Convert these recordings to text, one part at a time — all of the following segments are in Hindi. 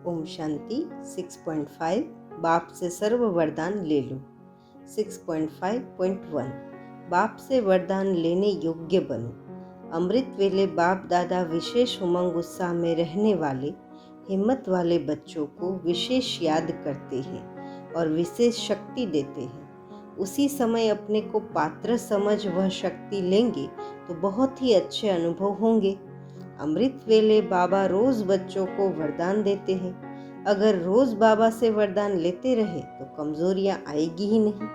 ओम शांति 6.5 बाप से सर्व वरदान ले लो। 6.5.1 बाप से वरदान लेने योग्य बनो। अमृत वेले बाप दादा विशेष उमंग उत्साह में रहने वाले हिम्मत वाले बच्चों को विशेष याद करते हैं और विशेष शक्ति देते हैं। उसी समय अपने को पात्र समझ वह शक्ति लेंगे तो बहुत ही अच्छे अनुभव होंगे। अमृत वेले बाबा रोज बच्चों को वरदान देते हैं। अगर रोज बाबा से वरदान लेते रहे तो कमजोरियां आएगी ही नहीं।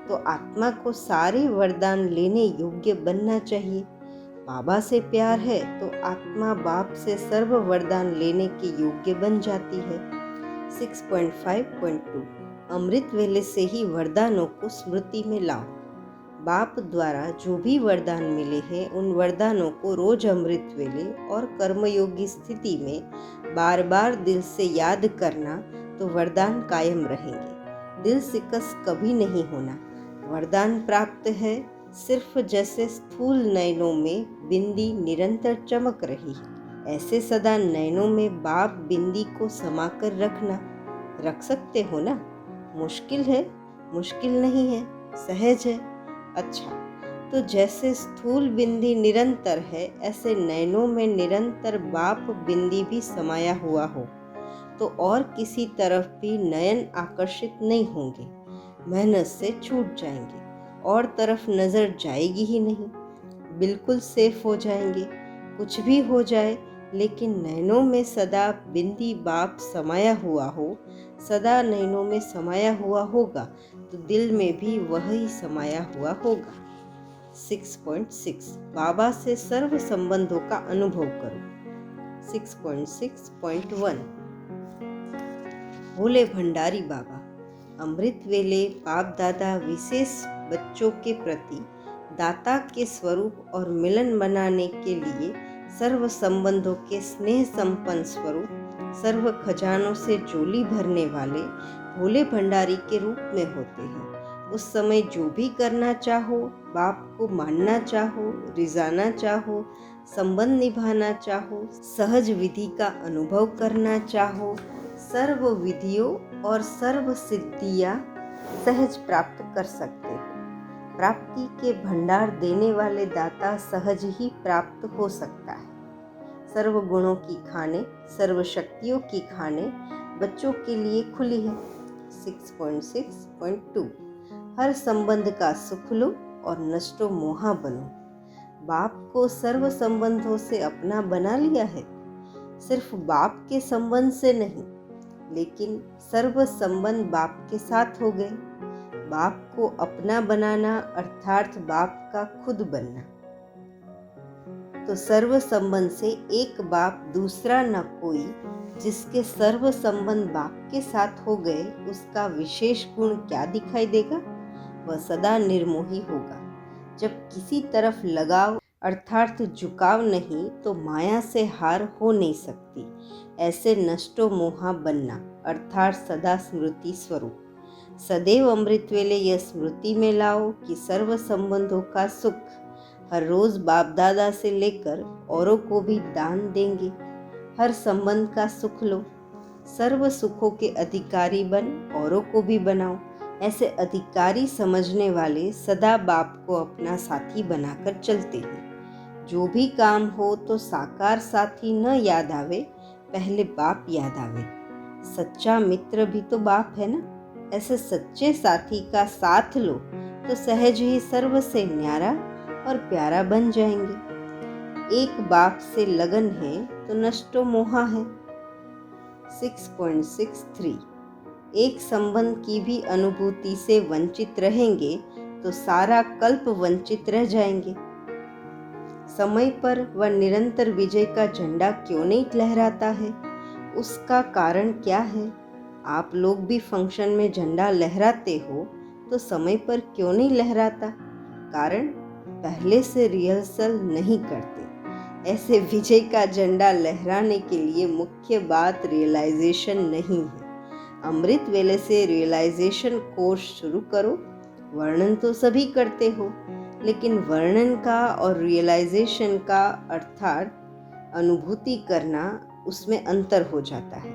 तो आत्मा को सारे वरदान लेने योग्य बनना चाहिए। बाबा से प्यार है तो आत्मा बाप से सर्व वरदान लेने के योग्य बन जाती है। 6.5.2 अमृत वेले से ही वरदानों को स्मृति में लाओ। बाप द्वारा जो भी वरदान मिले हैं उन वरदानों को रोज अमृत वेले और कर्मयोगी स्थिति में बार बार दिल से याद करना तो वरदान कायम रहेंगे। दिल सिकस कभी नहीं होना। वरदान प्राप्त है सिर्फ जैसे स्थूल नयनों में बिंदी निरंतर चमक रही है, ऐसे सदा नयनों में बाप बिंदी को समाकर रखना। रख सकते हो ना? मुश्किल है? मुश्किल नहीं है, सहज है। अच्छा, तो जैसे स्थूल बिंदी निरंतर है ऐसे नयनों में निरंतर बाप बिंदी भी समाया हुआ हो तो और किसी तरफ भी नयन आकर्षित नहीं होंगे, मेहनत से छूट जाएंगे और तरफ नजर जाएगी ही नहीं, बिल्कुल सेफ हो जाएंगे। कुछ भी हो जाए लेकिन नयनों में सदा बिंदी बाप समाया हुआ हो, सदा नयनों में समाया हुआ होगा तो दिल में भी वही समाया हुआ होगा। 6.6 बाबा से सर्व संबंधों का अनुभव करो। 6.6.1 भोले भंडारी बाबा अमृत वेले बाप दादा विशेष बच्चों के प्रति दाता के स्वरूप और मिलन बनाने के लिए सर्व संबंधों के स्नेह संपन्न स्वरूप सर्व खजानों से झोली भरने वाले भोले भंडारी के रूप में होते हैं। उस समय जो भी करना चाहो, बाप को मानना चाहो, रिझाना चाहो, संबंध निभाना चाहो, सहज विधि का अनुभव करना चाहो, सर्व विधियों और सर्व सिद्धियां सहज प्राप्त कर सकते हो। प्राप्ति के भंडार देने वाले दाता सहज ही प्राप्त हो सकता है। सर्व गुणों की खाने, सर्व शक्तियों की खाने बच्चों के लिए खुली है। 6.6.2 हर संबंध का सुख लो और नष्टो मोहा बनो। बाप को सर्व संबंधों से अपना बना लिया है। सिर्फ बाप के संबंध से नहीं, लेकिन सर्व संबंध बाप के साथ हो गए। बाप को अपना बनाना अर्थात बाप का खुद बनना। तो सर्व संबंध से एक बाप दूसरा न कोई, जिसके सर्व संबंध बाप के साथ हो गए उसका विशेष गुण क्या दिखाई देगा? वह सदा निर्मोही होगा। जब किसी तरफ लगाव अर्थात झुकाव नहीं तो माया से हार हो नहीं सकती। ऐसे नष्टो मोहा बनना अर्थात सदा स्मृति स्वरूप। सदैव अमृत वेले यह स्मृति में लाओ कि सर्व संबंधों का सुख हर रोज बाप दादा से लेकर औरों को भी दान देंगे। हर संबंध का सुख लो, सर्व सुखों के अधिकारी बन, औरों को भी बनाओ। ऐसे अधिकारी समझने वाले सदा बाप को अपना साथी बनाकर चलते हैं। जो भी काम हो तो साकार साथी न याद आवे, पहले बाप याद आवे। सच्चा मित्र भी तो बाप है ना। ऐसे सच्चे साथी का साथ लो तो सहज ही सर्व से न्यारा और प्यारा बन जाएंगे। एक बाप से लगन है तो नष्टो मोहा है। 6.63 एक संबंध की भी अनुभूति से वंचित रहेंगे तो सारा कल्प वंचित रह जाएंगे। समय पर वह निरंतर विजय का झंडा क्यों नहीं लहराता है? उसका कारण क्या है? आप लोग भी फंक्शन में झंडा लहराते हो तो समय पर क्यों नहीं लहराता? कारण पहले से रिहर्सल नहीं करते। ऐसे विजय का झंडा लहराने के लिए मुख्य बात रियलाइजेशन नहीं है। अमृत वेले से रियलाइजेशन कोर्स शुरू करो। वर्णन तो सभी करते हो, लेकिन वर्णन का और रियलाइजेशन का अर्थात अनुभूति करना उसमें अंतर हो जाता है।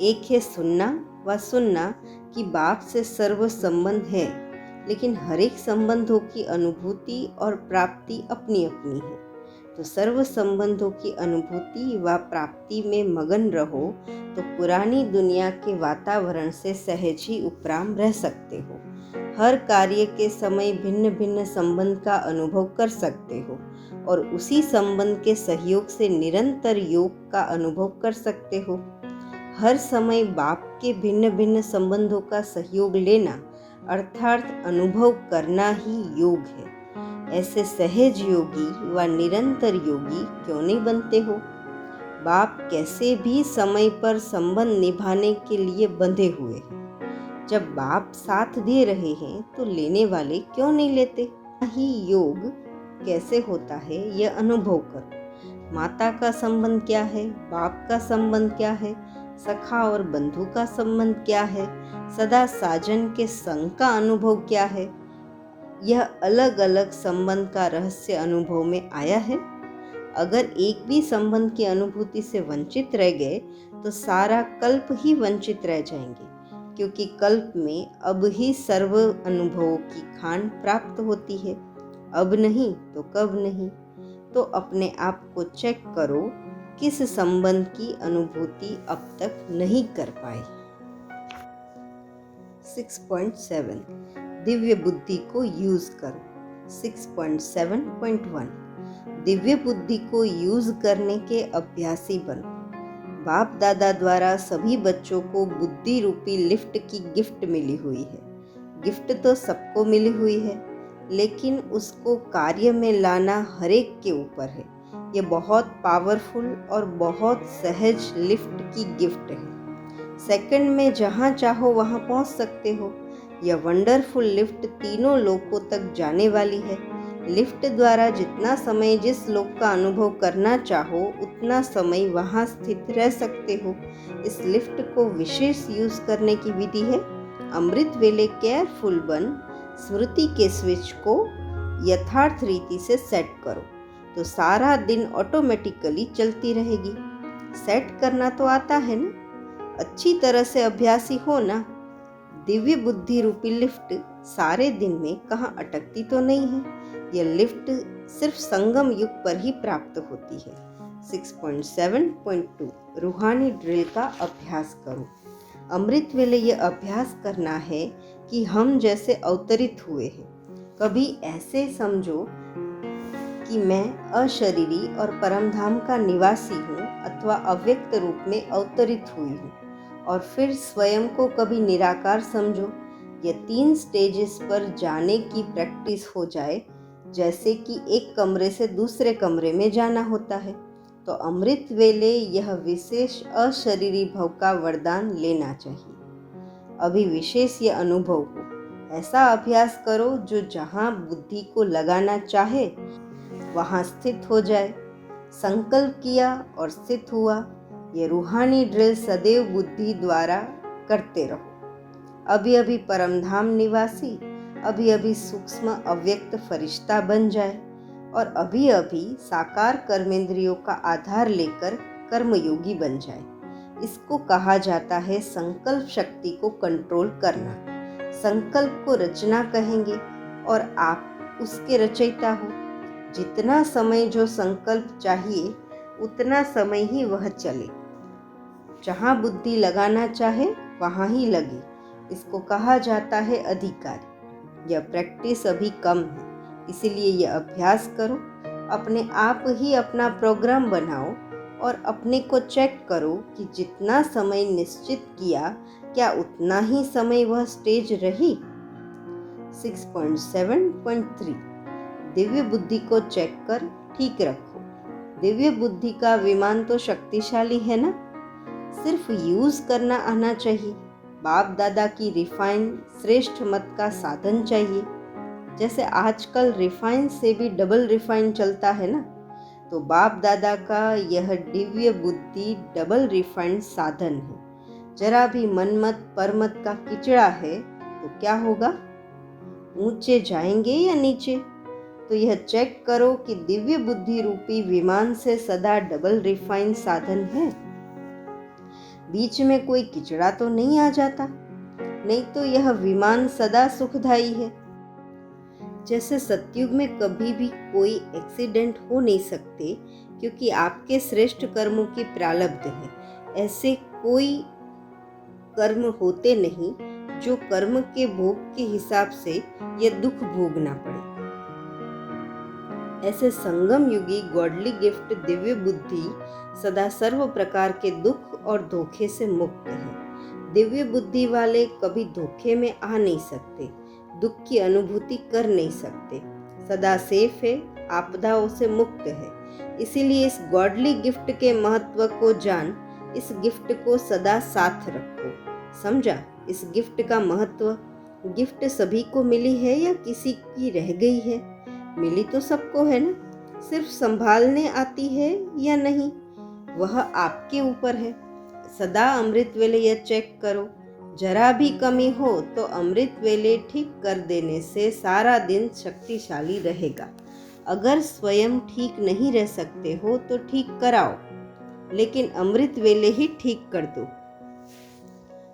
एक है सुनना व सुनना कि बाप से सर्व संबंध है, लेकिन हर एक संबंधों की अनुभूति और प्राप्ति अपनी अपनी है। तो सर्व संबंधों की अनुभूति व प्राप्ति में मगन रहो तो पुरानी दुनिया के वातावरण से सहज ही उपराम रह सकते हो। हर कार्य के समय भिन्न भिन्न संबंध का अनुभव कर सकते हो और उसी संबंध के सहयोग से निरंतर योग का अनुभव कर सकते हो। हर समय बाप के भिन्न भिन्न संबंधों का सहयोग लेना अर्थात अनुभव करना ही योग है। ऐसे सहज योगी व निरंतर योगी क्यों नहीं बनते हो? बाप कैसे भी समय पर संबंध निभाने के लिए बंधे हुए हैं। जब बाप साथ दे रहे हैं तो लेने वाले क्यों नहीं लेते? ही योग कैसे होता है यह अनुभव करो। माता का संबंध क्या है, बाप का संबंध क्या है, सखा और बंधु का संबंध क्या है, सदा साजन के संग का अनुभव क्या है। यह अलग अलग संबंध का रहस्य अनुभव में आया है। अगर एक भी संबंध की अनुभूति से वंचित रह गए तो सारा कल्प ही वंचित रह जाएंगे, क्योंकि कल्प में अब ही सर्व अनुभवों की खान प्राप्त होती है। अब नहीं तो कब नहीं। तो अपने आप को चेक करो किस संबंध की अनुभूति अब तक नहीं कर पाए। 6.7 दिव्य बुद्धि को यूज करो। 6.7.1 दिव्य बुद्धि को यूज करने के अभ्यासी बनो। बाप दादा द्वारा सभी बच्चों को बुद्धि रूपी लिफ्ट की गिफ्ट मिली हुई है। गिफ्ट तो सबको मिली हुई है, लेकिन उसको कार्य में लाना हर एक के ऊपर है। ये बहुत पावरफुल और बहुत सहज लिफ्ट की गिफ्ट है। सेकंड में जहाँ चाहो वहाँ पहुँच सकते हो। यह वंडरफुल लिफ्ट तीनों लोकों तक जाने वाली है। लिफ्ट द्वारा जितना समय जिस लोक का अनुभव करना चाहो उतना समय वहाँ स्थित रह सकते हो। इस लिफ्ट को विशेष यूज करने की विधि है, अमृत वेले केयरफुल बन स्मृति के स्विच को यथार्थ रीति से सेट करो तो सारा दिन ऑटोमेटिकली चलती रहेगी। सेट करना तो आता है ना, अच्छी तरह से अभ्यासी हो ना। दिव्य बुद्धि रूपी लिफ्ट सारे दिन में कहाँ अटकती तो नहीं है। यह लिफ्ट सिर्फ संगम युग पर ही प्राप्त होती है। 6.7.2 रूहानी ड्रिल का अभ्यास करो। अमृत वेले यह अभ्यास करना है कि हम जैसे अवतरित हुए हैं। कभी ऐसे समझो कि मैं अशरीरी और परमधाम का निवासी हूँ अथवा अव्यक्त रूप में अवतरित हुई हूँ, और फिर स्वयं को कभी निराकार समझो। ये 3 स्टेजेस पर जाने की प्रैक्टिस हो जाए, जैसे कि एक कमरे से दूसरे कमरे में जाना होता है। तो अमृत वेले यह विशेष अशरीरी भव का वरदान लेना चाहिए। अभी विशेष ये अनुभव हो, ऐसा अभ्यास करो जो जहाँ बुद्धि को लगाना चाहे वहाँ स्थित हो जाए। संकल्प किया और स्थित हुआ। ये रूहानी ड्रिल सदैव बुद्धि द्वारा करते रहो। अभी अभी परमधाम निवासी, अभी अभी सूक्ष्म अव्यक्त फरिश्ता बन जाए और अभी अभी साकार कर्मेंद्रियों का आधार लेकर कर्मयोगी बन जाए। इसको कहा जाता है संकल्प शक्ति को कंट्रोल करना। संकल्प को रचना कहेंगे और आप उसके रचयिता हो। जितना समय जो संकल्प चाहिए उतना समय ही वह चले। जहाँ बुद्धि लगाना चाहे वहाँ ही लगे। इसको कहा जाता है अधिकारी। यह प्रैक्टिस अभी कम है, इसीलिए यह अभ्यास करो। अपने आप ही अपना प्रोग्राम बनाओ और अपने को चेक करो कि जितना समय निश्चित किया क्या उतना ही समय वह स्टेज रही। 6.7.3 दिव्य बुद्धि को चेक कर ठीक रखो। दिव्य बुद्धि का विमान तो शक्तिशाली है ना, सिर्फ यूज करना आना चाहिए। बाप दादा की रिफाइन श्रेष्ठ मत का साधन चाहिए। जैसे आजकल रिफाइन से भी डबल रिफाइन चलता है ना, तो बाप दादा का यह दिव्य बुद्धि डबल रिफाइंड साधन है। जरा भी मनमत परमत का किचड़ा है तो क्या होगा, ऊंचे जाएंगे या नीचे। तो यह चेक करो कि दिव्य बुद्धि रूपी विमान से सदा डबल रिफाइन साधन है। बीच में कोई किचड़ा तो नहीं आ जाता, नहीं तो यह विमान सदा सुखदायी है। जैसे सतयुग में कभी भी कोई एक्सीडेंट हो नहीं सकते क्योंकि आपके श्रेष्ठ कर्मों की प्रारब्ध है, ऐसे कोई कर्म होते नहीं जो कर्म के भोग के हिसाब से यह दुख भोगना पड़े। ऐसे संगम युगी गॉडली गिफ्ट दिव्य बुद्धि सदा सर्व प्रकार के दुख और धोखे से मुक्त है। दिव्य बुद्धि वाले कभी धोखे में आ नहीं सकते, दुख की अनुभूति कर नहीं सकते, सदा सेफ है, आपदाओं से मुक्त है। इसीलिए इस गॉडली गिफ्ट के महत्व को जान, इस गिफ्ट को सदा साथ रखो। समझा इस गिफ्ट का महत्व? गिफ्ट सभी को मिली है या किसी की रह गई है? मिली तो सबको है ना, सिर्फ संभालने आती है या नहीं वह आपके ऊपर है। सदा अमृत वेले यह चेक करो, जरा भी कमी हो तो अमृत वेले ठीक कर देने से सारा दिन शक्तिशाली रहेगा। अगर स्वयं ठीक नहीं रह सकते हो तो ठीक कराओ, लेकिन अमृत वेले ही ठीक कर दो।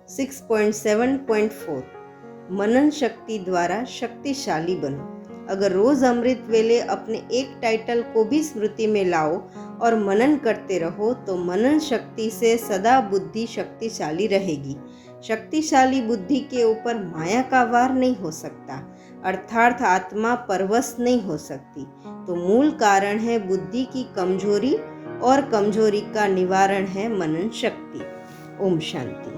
6.7.4 मनन शक्ति द्वारा शक्तिशाली बनो। अगर रोज अमृत वेले अपने एक टाइटल को भी स्मृति में लाओ और मनन करते रहो तो मनन शक्ति से सदा बुद्धि शक्तिशाली रहेगी। शक्तिशाली बुद्धि के ऊपर माया का वार नहीं हो सकता, अर्थात आत्मा परवश नहीं हो सकती। तो मूल कारण है बुद्धि की कमजोरी और कमजोरी का निवारण है मनन शक्ति। ओम शांति।